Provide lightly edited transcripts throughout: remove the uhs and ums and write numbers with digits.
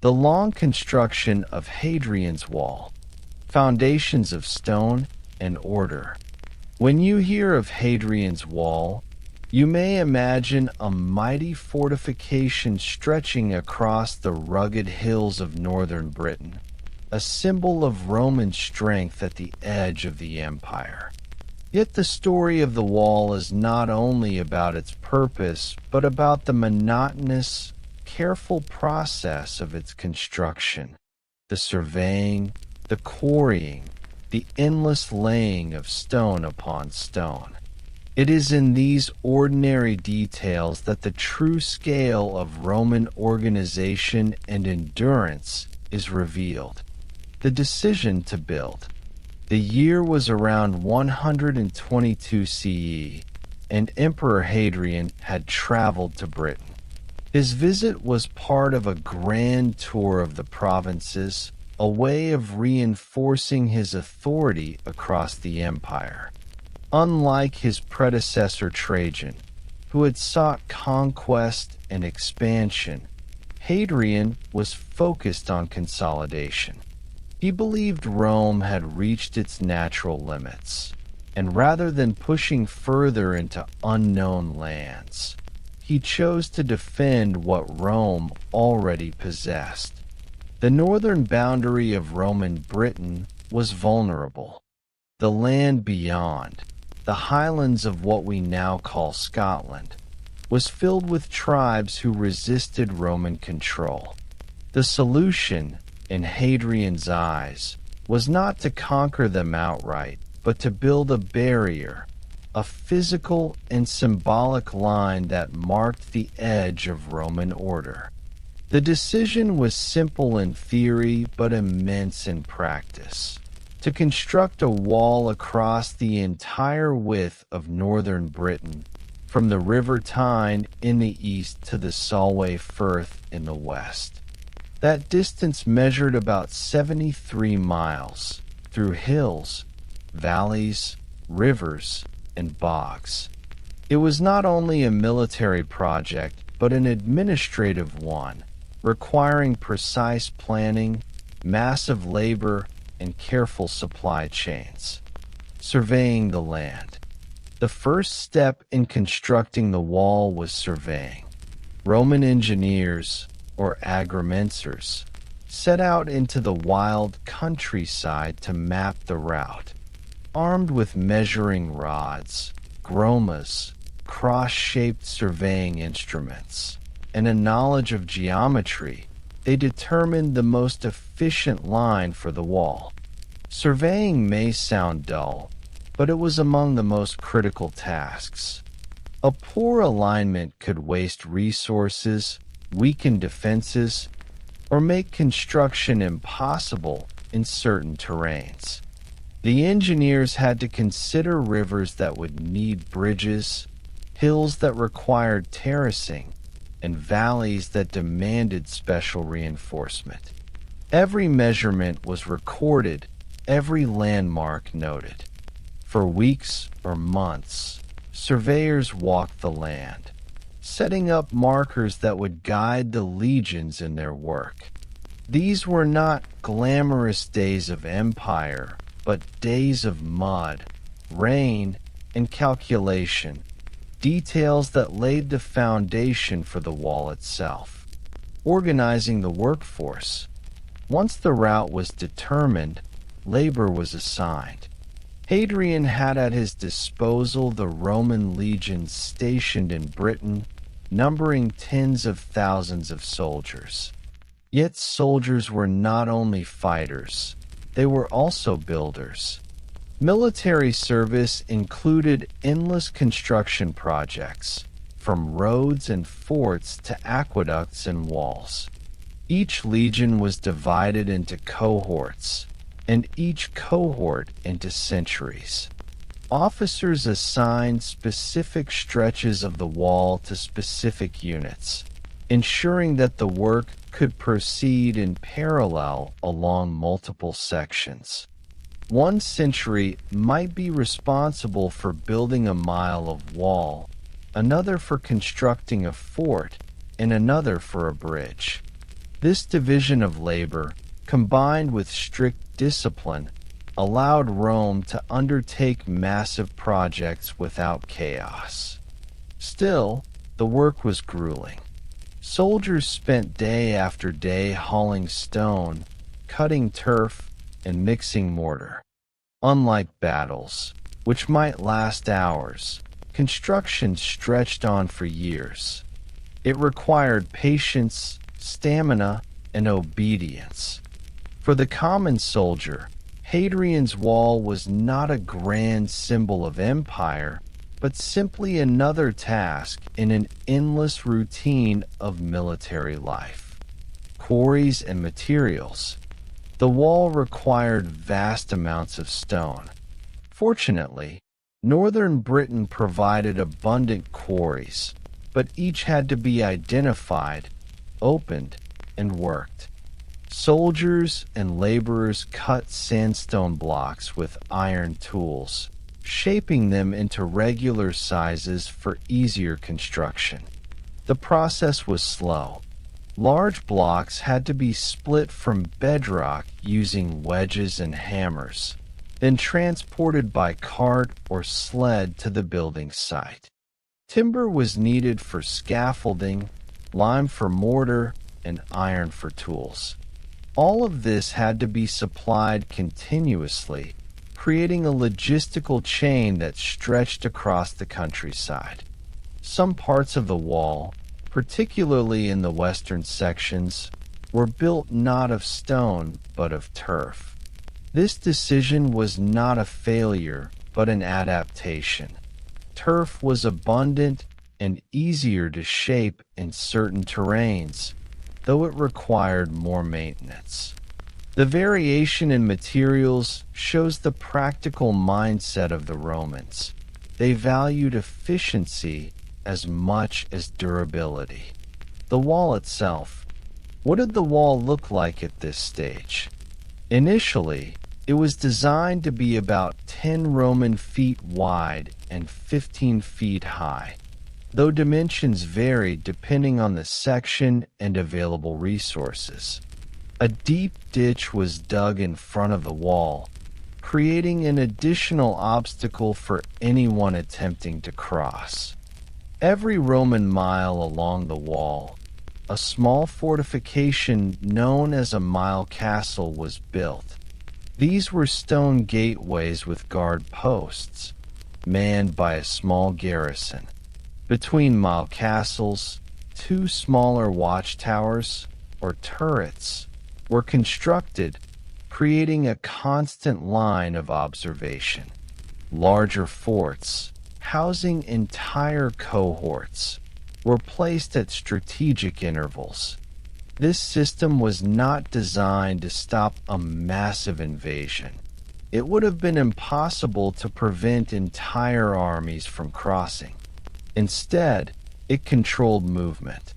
The long construction of Hadrian's Wall, foundations of stone and order. When you hear of Hadrian's Wall, you may imagine a mighty fortification stretching across the rugged hills of northern Britain, a symbol of Roman strength at the edge of the empire. Yet the story of the wall is not only about its purpose, but about the monotonous, careful process of its construction, the surveying, the quarrying, the endless laying of stone upon stone. It is in these ordinary details that the true scale of Roman organization and endurance is revealed. The decision to build. The year was around 122 CE, and Emperor Hadrian had traveled to Britain. His visit was part of a grand tour of the provinces, a way of reinforcing his authority across the empire. Unlike his predecessor Trajan, who had sought conquest and expansion, Hadrian was focused on consolidation. He believed Rome had reached its natural limits, and rather than pushing further into unknown lands, he chose to defend what Rome already possessed. The northern boundary of Roman Britain was vulnerable. The land beyond, the highlands of what we now call Scotland, was filled with tribes who resisted Roman control. The solution, in Hadrian's eyes, was not to conquer them outright, but to build a barrier, a physical and symbolic line that marked the edge of Roman order. The decision was simple in theory, but immense in practice. To construct a wall across the entire width of northern Britain, from the River Tyne in the east to the Solway Firth in the west. That distance measured about 73 miles, through hills, valleys, rivers, and bogs. It was not only a military project, but an administrative one, requiring precise planning, massive labor, and careful supply chains. Surveying the land. The first step in constructing the wall was surveying. Roman engineers, or agrimensors, set out into the wild countryside to map the route. Armed with measuring rods, gromas, cross-shaped surveying instruments, and a knowledge of geometry, they determined the most efficient line for the wall. Surveying may sound dull, but it was among the most critical tasks. A poor alignment could waste resources, weaken defenses, or make construction impossible in certain terrains. The engineers had to consider rivers that would need bridges, hills that required terracing, and valleys that demanded special reinforcement. Every measurement was recorded, every landmark noted. For weeks or months, surveyors walked the land, setting up markers that would guide the legions in their work. These were not glamorous days of empire, but days of mud, rain, and calculation, details that laid the foundation for the wall itself. Organizing the workforce. Once the route was determined, labor was assigned. Hadrian had at his disposal the Roman legions stationed in Britain, numbering tens of thousands of soldiers. Yet soldiers were not only fighters, they were also builders. Military service included endless construction projects, from roads and forts to aqueducts and walls. Each legion was divided into cohorts, and each cohort into centuries. Officers assigned specific stretches of the wall to specific units, ensuring that the work could proceed in parallel along multiple sections. One century might be responsible for building a mile of wall, another for constructing a fort, and another for a bridge. This division of labor, combined with strict discipline, allowed Rome to undertake massive projects without chaos. Still, the work was grueling. Soldiers spent day after day hauling stone, cutting turf, and mixing mortar. Unlike battles, which might last hours, construction stretched on for years. It required patience, stamina, and obedience. For the common soldier, Hadrian's Wall was not a grand symbol of empire, but simply another task in an endless routine of military life. Quarries and materials. The wall required vast amounts of stone. Fortunately, northern Britain provided abundant quarries, but each had to be identified, opened, and worked. Soldiers and laborers cut sandstone blocks with iron tools, shaping them into regular sizes for easier construction. The process was slow. Large blocks had to be split from bedrock using wedges and hammers, then transported by cart or sled to the building site. Timber was needed for scaffolding, lime for mortar, and iron for tools. All of this had to be supplied continuously, creating a logistical chain that stretched across the countryside. Some parts of the wall, particularly in the western sections, were built not of stone but of turf. This decision was not a failure but an adaptation. Turf was abundant and easier to shape in certain terrains, though it required more maintenance. The variation in materials shows the practical mindset of the Romans. They valued efficiency as much as durability. The wall itself. What did the wall look like at this stage? Initially, it was designed to be about 10 Roman feet wide and 15 feet high, though dimensions varied depending on the section and available resources. A deep ditch was dug in front of the wall, creating an additional obstacle for anyone attempting to cross. Every Roman mile along the wall, a small fortification known as a mile castle was built. These were stone gateways with guard posts, manned by a small garrison. Between mile castles, two smaller watchtowers, or turrets, were constructed, creating a constant line of observation. Larger forts, housing entire cohorts, were placed at strategic intervals. This system was not designed to stop a massive invasion. It would have been impossible to prevent entire armies from crossing. Instead, it controlled movement.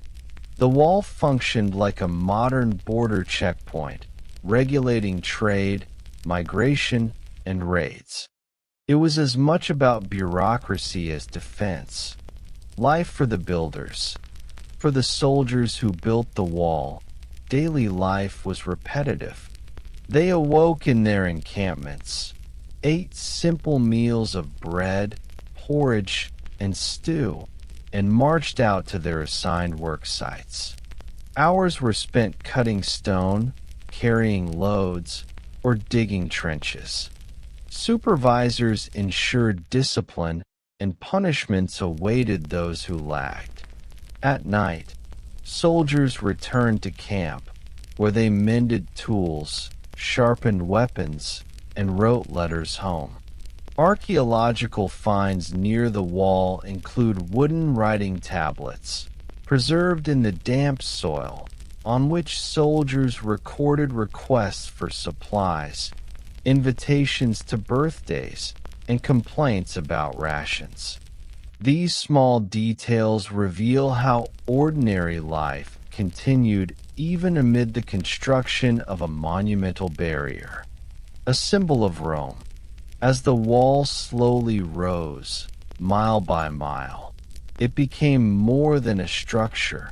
The wall functioned like a modern border checkpoint, regulating trade, migration, and raids. It was as much about bureaucracy as defense. Life for the builders. For the soldiers who built the wall, daily life was repetitive. They awoke in their encampments, ate simple meals of bread, porridge, and stew, and marched out to their assigned work sites. Hours were spent cutting stone, carrying loads, or digging trenches. Supervisors ensured discipline, and punishments awaited those who lagged. At night, soldiers returned to camp, where they mended tools, sharpened weapons, and wrote letters home. Archaeological finds near the wall include wooden writing tablets, preserved in the damp soil, on which soldiers recorded requests for supplies, invitations to birthdays, and complaints about rations. These small details reveal how ordinary life continued even amid the construction of a monumental barrier, a symbol of Rome. As the wall slowly rose, mile by mile, it became more than a structure.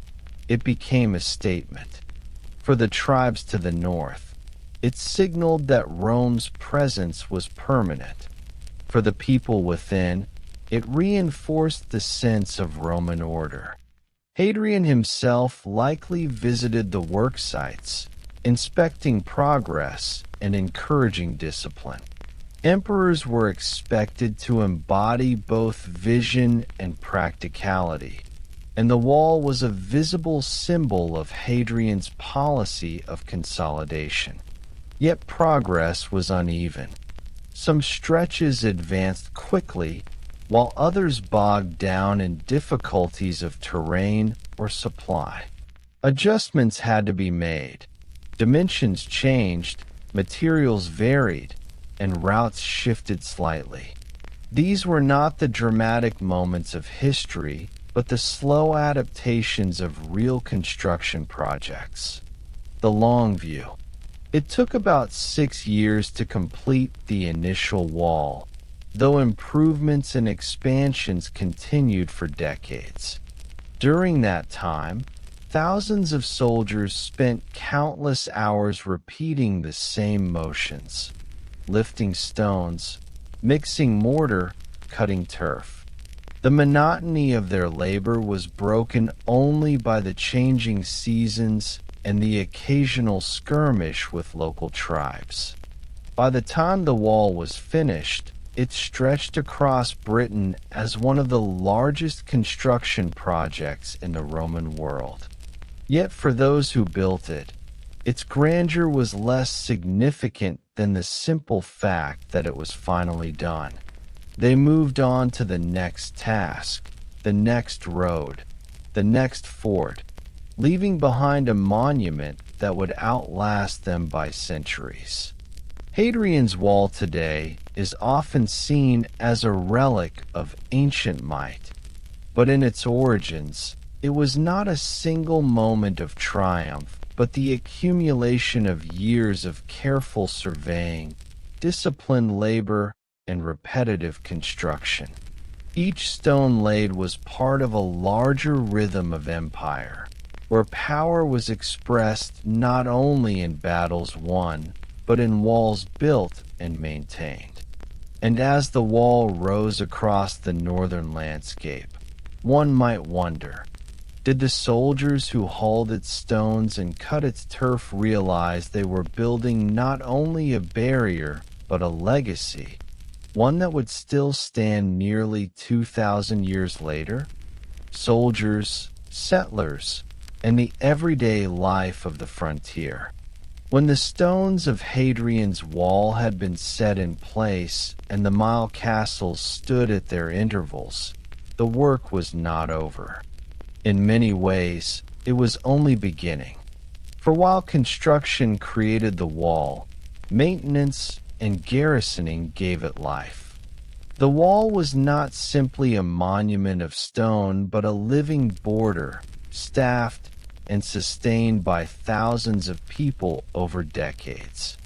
It became a statement. For the tribes to the north, it signaled that Rome's presence was permanent. For the people within, it reinforced the sense of Roman order. Hadrian himself likely visited the work sites, inspecting progress and encouraging discipline. Emperors were expected to embody both vision and practicality, and the wall was a visible symbol of Hadrian's policy of consolidation. Yet progress was uneven. Some stretches advanced quickly, while others bogged down in difficulties of terrain or supply. Adjustments had to be made. Dimensions changed, materials varied, and routes shifted slightly. These were not the dramatic moments of history, but the slow adaptations of real construction projects. The long view. It took about 6 years to complete the initial wall, though improvements and expansions continued for decades. During that time, thousands of soldiers spent countless hours repeating the same motions, lifting stones, mixing mortar, cutting turf. The monotony of their labor was broken only by the changing seasons and the occasional skirmish with local tribes. By the time the wall was finished, it stretched across Britain as one of the largest construction projects in the Roman world. Yet for those who built it, its grandeur was less significant than the simple fact that it was finally done. They moved on to the next task, the next road, the next fort, leaving behind a monument that would outlast them by centuries. Hadrian's Wall today is often seen as a relic of ancient might, but in its origins, it was not a single moment of triumph, but the accumulation of years of careful surveying, disciplined labor, and repetitive construction. Each stone laid was part of a larger rhythm of empire, where power was expressed not only in battles won, but in walls built and maintained. And as the wall rose across the northern landscape, one might wonder, did the soldiers who hauled its stones and cut its turf realize they were building not only a barrier, but a legacy, one that would still stand nearly 2,000 years later? Soldiers, settlers, and the everyday life of the frontier. When the stones of Hadrian's Wall had been set in place and the mile castles stood at their intervals, the work was not over. In many ways, it was only beginning. For while construction created the wall, maintenance and garrisoning gave it life. The wall was not simply a monument of stone, but a living border, staffed and sustained by thousands of people over decades.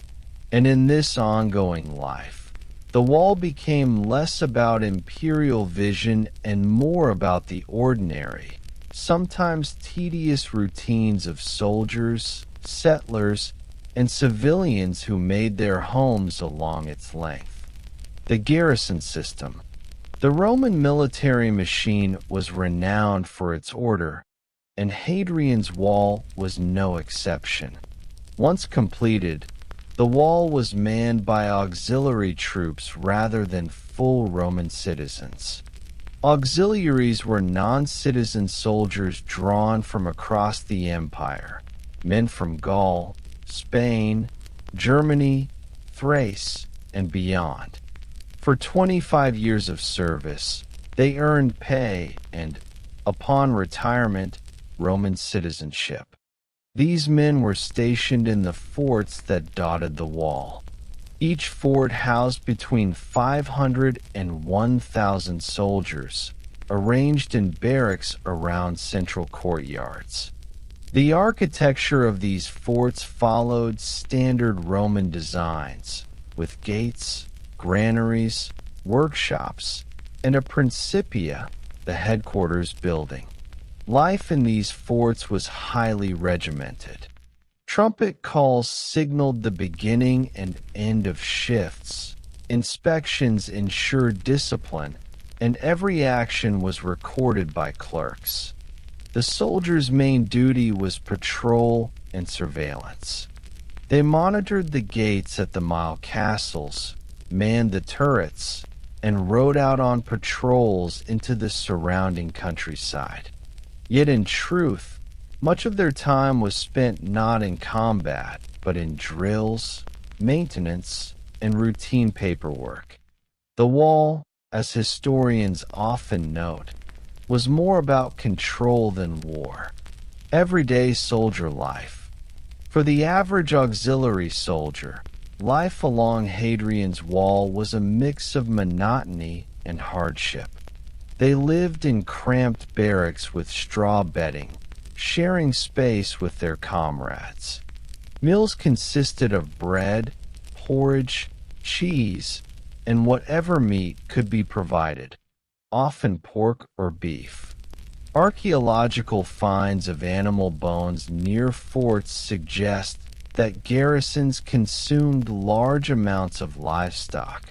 And in this ongoing life, the wall became less about imperial vision and more about the ordinary, sometimes tedious routines of soldiers, settlers, and civilians who made their homes along its length. The garrison system. The Roman military machine was renowned for its order, and Hadrian's Wall was no exception. Once completed, the wall was manned by auxiliary troops rather than full Roman citizens. Auxiliaries were non-citizen soldiers drawn from across the empire, men from Gaul, Spain, Germany, Thrace, and beyond. For 25 years of service, they earned pay and, upon retirement, Roman citizenship. These men were stationed in the forts that dotted the wall. Each fort housed between 500 and 1,000 soldiers, arranged in barracks around central courtyards. The architecture of these forts followed standard Roman designs, with gates, granaries, workshops, and a principia, the headquarters building. Life in these forts was highly regimented. Trumpet calls signaled the beginning and end of shifts. Inspections ensured discipline, and every action was recorded by clerks. The soldiers' main duty was patrol and surveillance. They monitored the gates at the mile castles, manned the turrets, and rode out on patrols into the surrounding countryside. Yet in truth, much of their time was spent not in combat, but in drills, maintenance, and routine paperwork. The wall, as historians often note, was more about control than war. Everyday soldier life. For the average auxiliary soldier, life along Hadrian's Wall was a mix of monotony and hardship. They lived in cramped barracks with straw bedding, sharing space with their comrades. Meals consisted of bread, porridge, cheese, and whatever meat could be provided, often pork or beef. Archaeological finds of animal bones near forts suggest that garrisons consumed large amounts of livestock,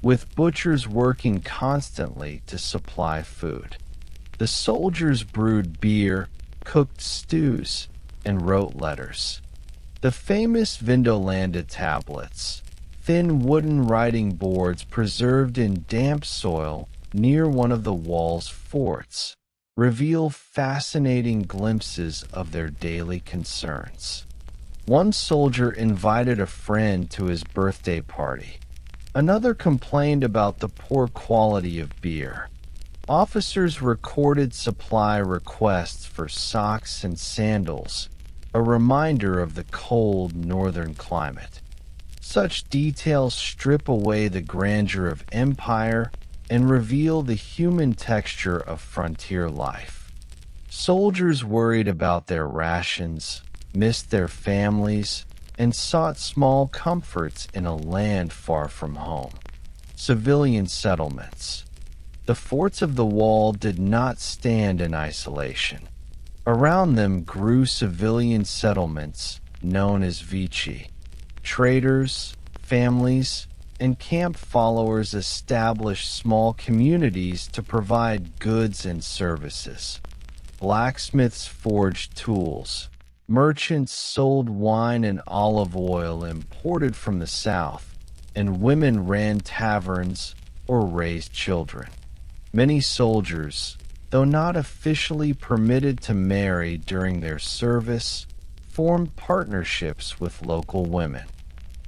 with butchers working constantly to supply food. The soldiers brewed beer, cooked stews, and wrote letters. The famous Vindolanda tablets, thin wooden writing boards preserved in damp soil near one of the wall's forts, reveal fascinating glimpses of their daily concerns. One soldier invited a friend to his birthday party. Another complained about the poor quality of beer. Officers recorded supply requests for socks and sandals, a reminder of the cold northern climate. Such details strip away the grandeur of empire and reveal the human texture of frontier life. Soldiers worried about their rations, missed their families, and sought small comforts in a land far from home. Civilian settlements. The forts of the wall did not stand in isolation. Around them grew civilian settlements known as vici. Traders, families, and camp followers established small communities to provide goods and services. Blacksmiths forged tools. Merchants sold wine and olive oil imported from the south, and women ran taverns or raised children. Many soldiers, though not officially permitted to marry during their service, formed partnerships with local women.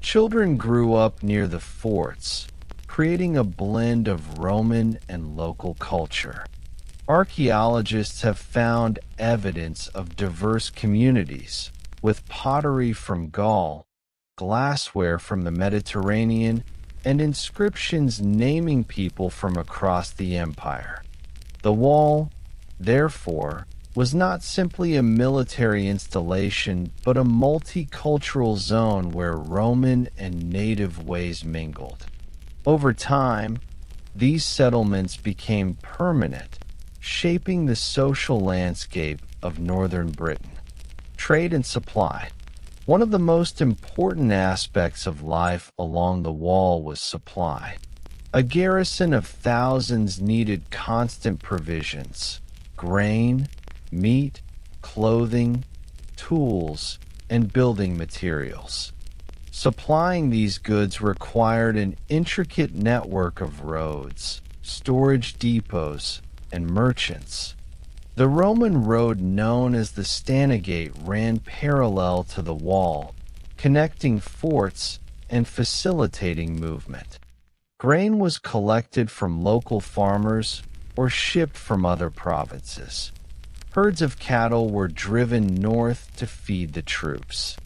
Children grew up near the forts, creating a blend of Roman and local culture. Archaeologists have found evidence of diverse communities, with pottery from Gaul, glassware from the Mediterranean, and inscriptions naming people from across the empire. The wall, therefore, was not simply a military installation, but a multicultural zone where Roman and native ways mingled. Over time, these settlements became permanent, shaping the social landscape of northern Britain. Trade and supply. One of the most important aspects of life along the wall was supply. A garrison of thousands needed constant provisions: grain, meat, clothing, tools, and building materials. Supplying these goods required an intricate network of roads, storage depots, and merchants. The Roman road known as the Stanigate ran parallel to the wall, connecting forts and facilitating movement. Grain was collected from local farmers or shipped from other provinces. Herds of cattle were driven north to feed the troops.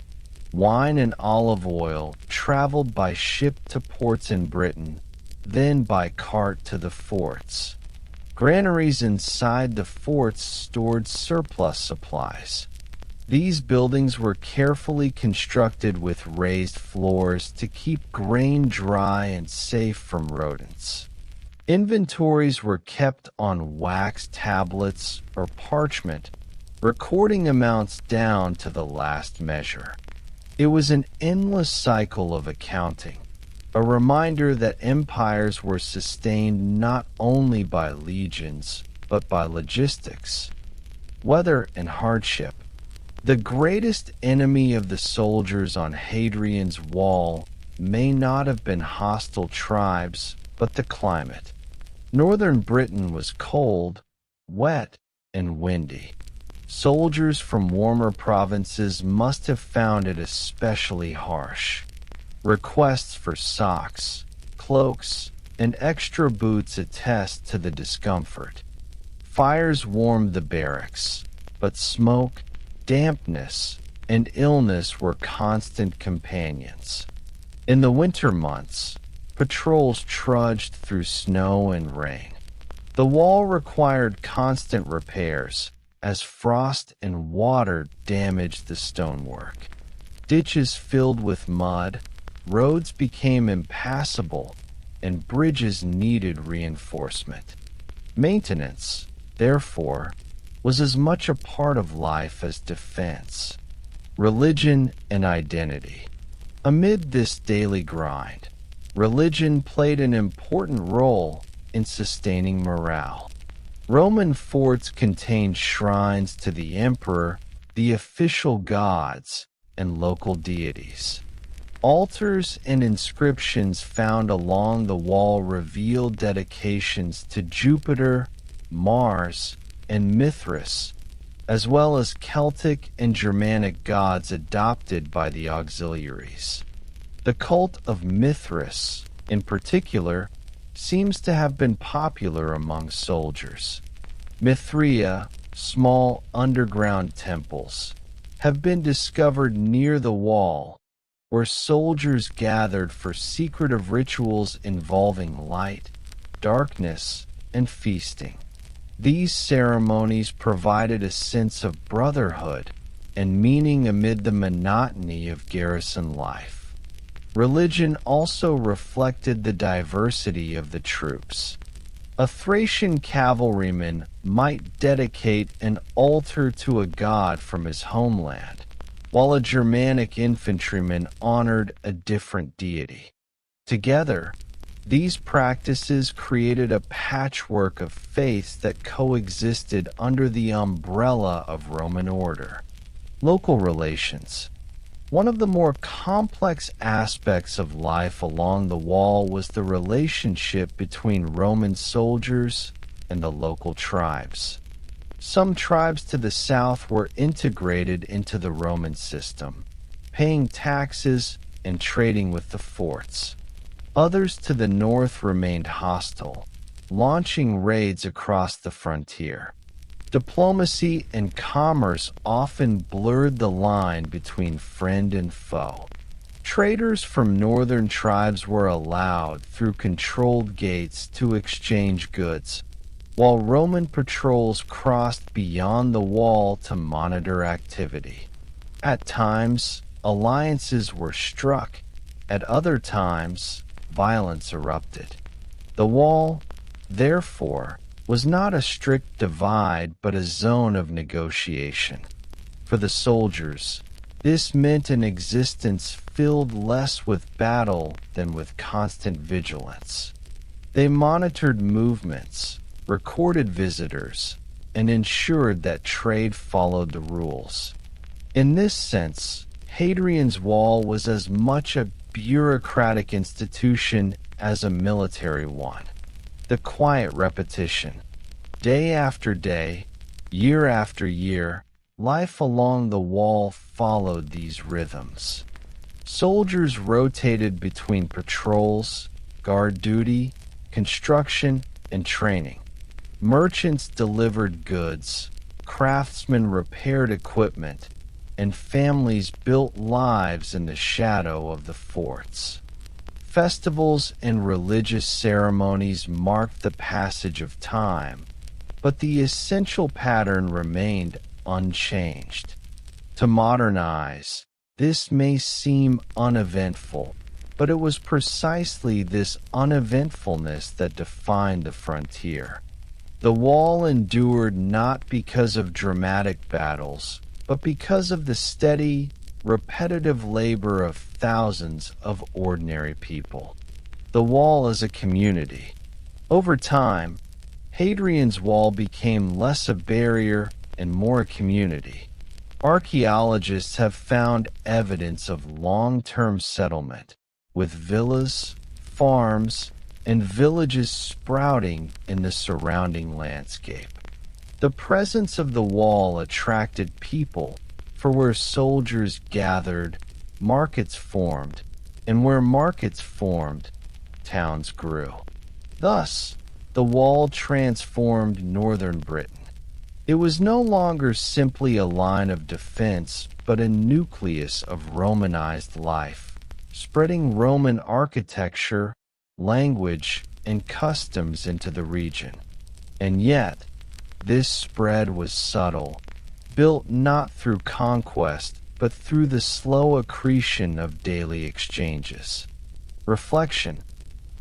Wine and olive oil traveled by ship to ports in Britain, then by cart to the forts. Granaries inside the forts stored surplus supplies. These buildings were carefully constructed with raised floors to keep grain dry and safe from rodents. Inventories were kept on wax tablets or parchment, recording amounts down to the last measure. It was an endless cycle of accounting, a reminder that empires were sustained not only by legions, but by logistics, weather, and hardship. The greatest enemy of the soldiers on Hadrian's wall may not have been hostile tribes, but the climate. Northern Britain was cold, wet, and windy. Soldiers from warmer provinces must have found it especially harsh. Requests for socks, cloaks, and extra boots attest to the discomfort. Fires warmed the barracks, but smoke, dampness, and illness were constant companions. In the winter months, patrols trudged through snow and rain. The wall required constant repairs, as frost and water damaged the stonework. Ditches filled with mud, roads became impassable, and bridges needed reinforcement. Maintenance, therefore, was as much a part of life as defense, religion, and identity. Amid this daily grind, religion played an important role in sustaining morale. Roman forts contained shrines to the emperor, the official gods, and local deities. Altars and inscriptions found along the wall revealed dedications to Jupiter, Mars, and Mithras, as well as Celtic and Germanic gods adopted by the auxiliaries. The cult of Mithras, in particular, seems to have been popular among soldiers. Mithria, small underground temples, have been discovered near the wall, where soldiers gathered for secretive rituals involving light, darkness, and feasting. These ceremonies provided a sense of brotherhood and meaning amid the monotony of garrison life. Religion also reflected the diversity of the troops. A Thracian cavalryman might dedicate an altar to a god from his homeland, while a Germanic infantryman honored a different deity. Together, these practices created a patchwork of faiths that coexisted under the umbrella of Roman order. Local relations. One of the more complex aspects of life along the wall was the relationship between Roman soldiers and the local tribes. Some tribes to the south were integrated into the Roman system, paying taxes and trading with the forts. Others to the north remained hostile, launching raids across the frontier. Diplomacy and commerce often blurred the line between friend and foe. Traders from northern tribes were allowed through controlled gates to exchange goods, while Roman patrols crossed beyond the wall to monitor activity. At times, alliances were struck. At other times, violence erupted. The wall, therefore, was not a strict divide but a zone of negotiation. For the soldiers, this meant an existence filled less with battle than with constant vigilance. They monitored movements, recorded visitors, and ensured that trade followed the rules. In this sense, Hadrian's Wall was as much a bureaucratic institution as a military one. The quiet repetition. Day after day, year after year, life along the wall followed these rhythms. Soldiers rotated between patrols, guard duty, construction, and training. Merchants delivered goods, craftsmen repaired equipment, and families built lives in the shadow of the forts. Festivals and religious ceremonies marked the passage of time, but the essential pattern remained unchanged. To modern eyes, this may seem uneventful, but it was precisely this uneventfulness that defined the frontier. The wall endured not because of dramatic battles, but because of the steady, repetitive labor of thousands of ordinary people. The wall as a community. Over time, Hadrian's Wall became less a barrier and more a community. Archaeologists have found evidence of long-term settlement, with villas, farms, and villages sprouting in the surrounding landscape. The presence of the wall attracted people, for where soldiers gathered, markets formed, and where markets formed, towns grew. Thus, the wall transformed northern Britain. It was no longer simply a line of defense, but a nucleus of Romanized life, spreading Roman architecture, language, and customs into the region. And yet, this spread was subtle, built not through conquest, but through the slow accretion of daily exchanges. Reflection.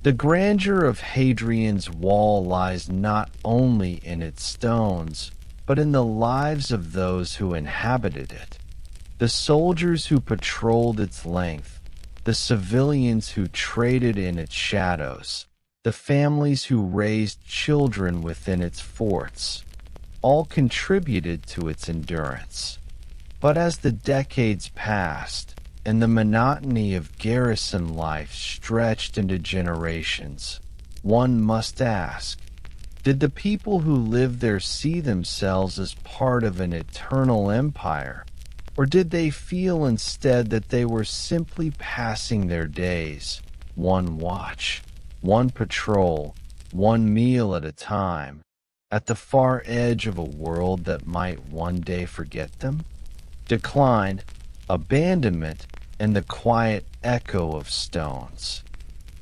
The grandeur of Hadrian's Wall lies not only in its stones, but in the lives of those who inhabited it. The soldiers who patrolled its length, the civilians who traded in its shadows, the families who raised children within its forts, all contributed to its endurance. But as the decades passed, and the monotony of garrison life stretched into generations, one must ask, did the people who lived there see themselves as part of an eternal empire, or did they feel instead that they were simply passing their days, one watch, one patrol, one meal at a time, at the far edge of a world that might one day forget them? Decline, abandonment, and the quiet echo of stones.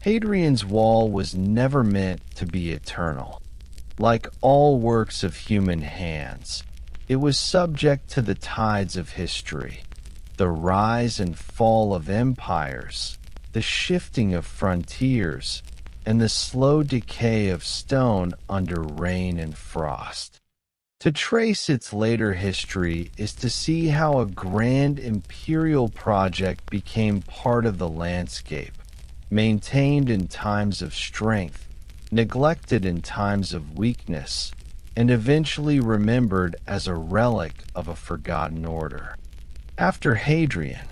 Hadrian's Wall was never meant to be eternal. Like all works of human hands, it was subject to the tides of history, the rise and fall of empires, the shifting of frontiers, and the slow decay of stone under rain and frost. To trace its later history is to see how a grand imperial project became part of the landscape, maintained in times of strength, neglected in times of weakness, and eventually remembered as a relic of a forgotten order. After Hadrian,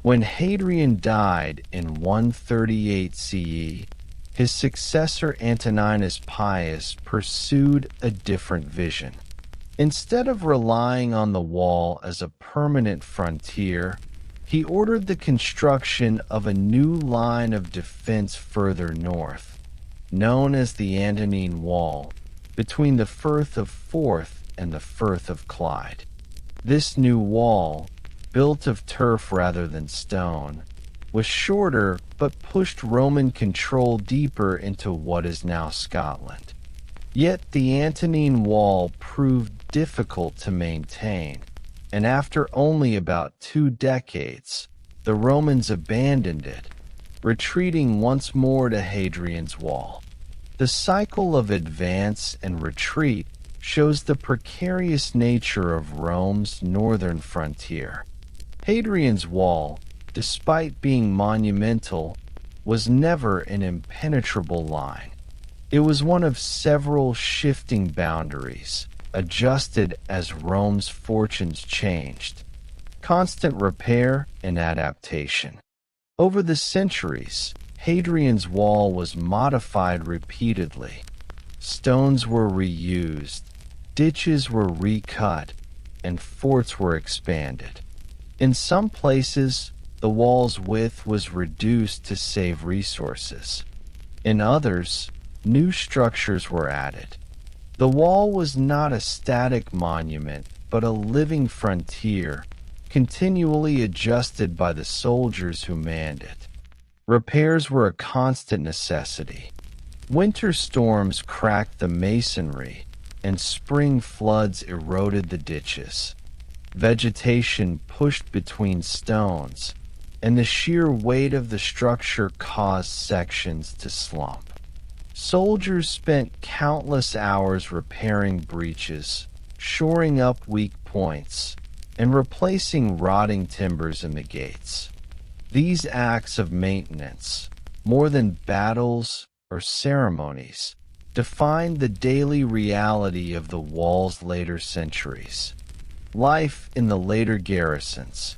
when Hadrian died in 138 CE, his successor Antoninus Pius pursued a different vision. Instead of relying on the wall as a permanent frontier, he ordered the construction of a new line of defense further north, known as the Antonine Wall, between the Firth of Forth and the Firth of Clyde. This new wall, built of turf rather than stone, was shorter but pushed Roman control deeper into what is now Scotland. Yet the Antonine Wall proved difficult to maintain, and after only about 2 decades, the Romans abandoned it, retreating once more to Hadrian's Wall. The cycle of advance and retreat shows the precarious nature of Rome's northern frontier. Hadrian's Wall, despite being monumental, was never an impenetrable line. It was one of several shifting boundaries, adjusted as Rome's fortunes changed. Constant repair and adaptation. Over the centuries, Hadrian's Wall was modified repeatedly. Stones were reused, ditches were recut, and forts were expanded. In some places, the wall's width was reduced to save resources. In others, new structures were added. The wall was not a static monument, but a living frontier, continually adjusted by the soldiers who manned it. Repairs were a constant necessity. Winter storms cracked the masonry, and spring floods eroded the ditches. Vegetation pushed between stones, and the sheer weight of the structure caused sections to slump. Soldiers spent countless hours repairing breaches, shoring up weak points, and replacing rotting timbers in the gates. These acts of maintenance, more than battles or ceremonies, defined the daily reality of the wall's later centuries. Life in the later garrisons.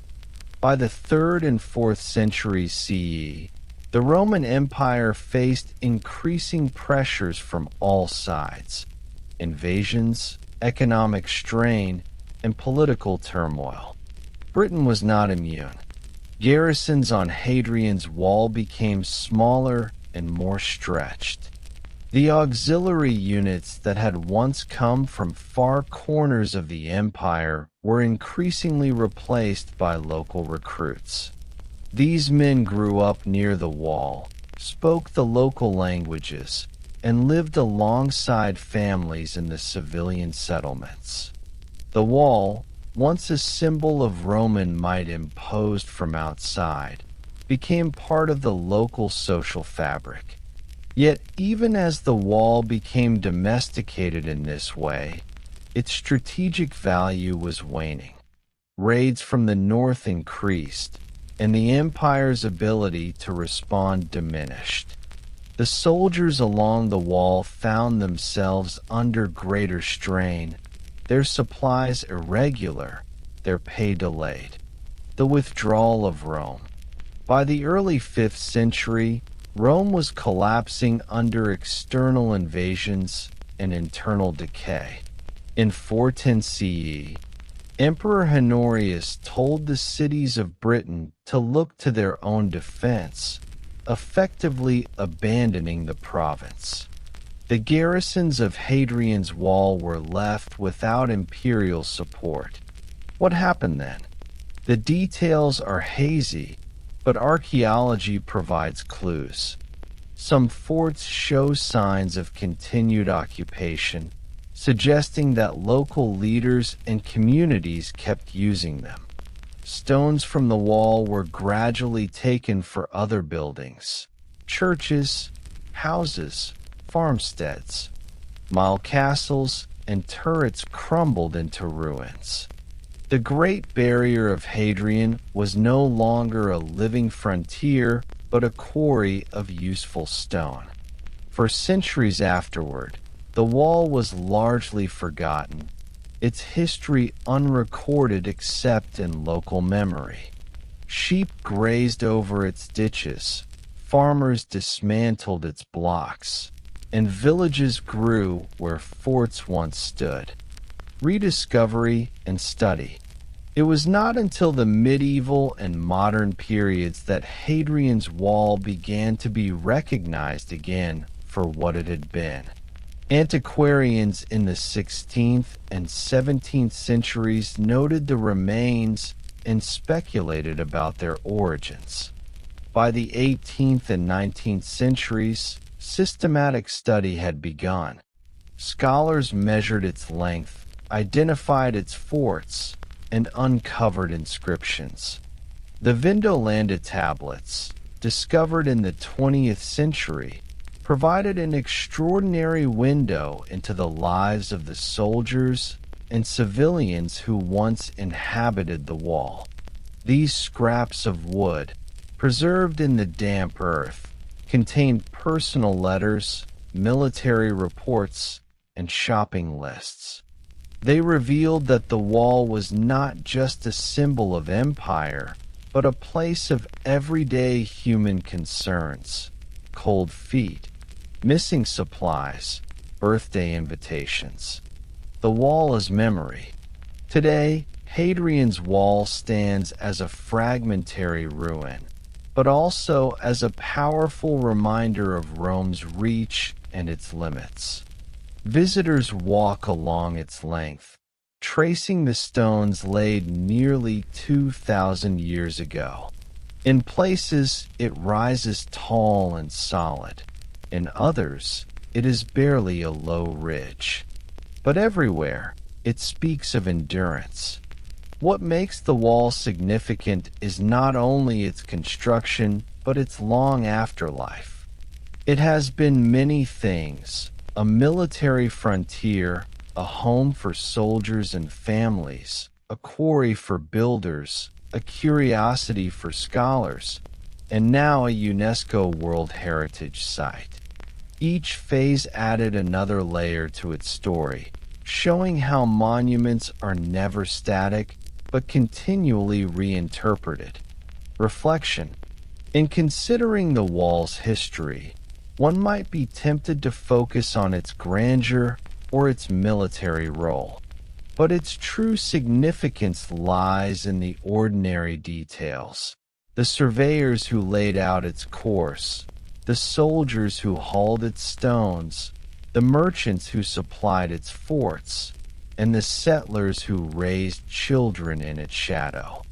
By the 3rd and 4th centuries CE, the Roman Empire faced increasing pressures from all sides: invasions, economic strain, and political turmoil. Britain was not immune. Garrisons on Hadrian's Wall became smaller and more stretched. The auxiliary units that had once come from far corners of the empire were increasingly replaced by local recruits. These men grew up near the wall, spoke the local languages, and lived alongside families in the civilian settlements. The wall, once a symbol of Roman might imposed from outside, became part of the local social fabric. Yet even as the wall became domesticated in this way, its strategic value was waning. Raids from the north increased, and the empire's ability to respond diminished. The soldiers along the wall found themselves under greater strain, their supplies irregular, their pay delayed. The withdrawal of Rome. By the early 5th century, Rome was collapsing under external invasions and internal decay. In 410 CE, Emperor Honorius told the cities of Britain to look to their own defense, effectively abandoning the province. The garrisons of Hadrian's Wall were left without imperial support. What happened then? The details are hazy, but archaeology provides clues. Some forts show signs of continued occupation, suggesting that local leaders and communities kept using them. Stones from the wall were gradually taken for other buildings: churches, houses, farmsteads. Mile castles and turrets crumbled into ruins. The Great Barrier of Hadrian was no longer a living frontier, but a quarry of useful stone. For centuries afterward, the wall was largely forgotten, its history unrecorded except in local memory. Sheep grazed over its ditches, farmers dismantled its blocks, and villages grew where forts once stood. Rediscovery and study. It was not until the medieval and modern periods that Hadrian's Wall began to be recognized again for what it had been. Antiquarians in the 16th and 17th centuries noted the remains and speculated about their origins. By the 18th and 19th centuries, systematic study had begun. Scholars measured its length, identified its forts, and uncovered inscriptions. The Vindolanda tablets, discovered in the 20th century, provided an extraordinary window into the lives of the soldiers and civilians who once inhabited the wall. These scraps of wood, preserved in the damp earth, contained personal letters, military reports, and shopping lists. They revealed that the wall was not just a symbol of empire, but a place of everyday human concerns: cold feet, missing supplies, birthday invitations. The wall is memory. Today, Hadrian's Wall stands as a fragmentary ruin, but also as a powerful reminder of Rome's reach and its limits. Visitors walk along its length, tracing the stones laid nearly 2,000 years ago. In places, it rises tall and solid. In others, it is barely a low ridge. But everywhere, it speaks of endurance. What makes the wall significant is not only its construction, but its long afterlife. It has been many things: a military frontier, a home for soldiers and families, a quarry for builders, a curiosity for scholars, and now a UNESCO World Heritage Site. Each phase added another layer to its story, showing how monuments are never static but continually reinterpreted. Reflection. In considering the wall's history, one might be tempted to focus on its grandeur or its military role, but its true significance lies in the ordinary details. The surveyors who laid out its course, the soldiers who hauled its stones, the merchants who supplied its forts, and the settlers who raised children in its shadow.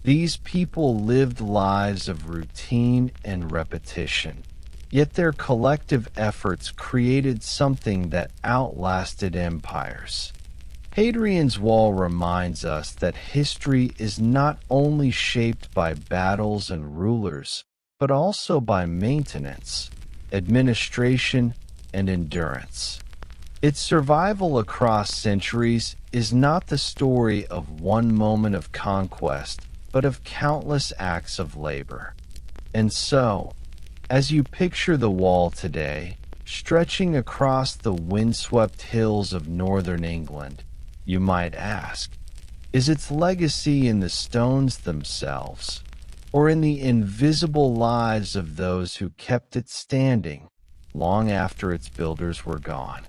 These people lived lives of routine and repetition, yet their collective efforts created something that outlasted empires. Hadrian's Wall reminds us that history is not only shaped by battles and rulers, but also by maintenance, administration, and endurance. Its survival across centuries is not the story of one moment of conquest, but of countless acts of labor. And so, as you picture the wall today, stretching across the windswept hills of northern England, you might ask, is its legacy in the stones themselves, or in the invisible lives of those who kept it standing long after its builders were gone?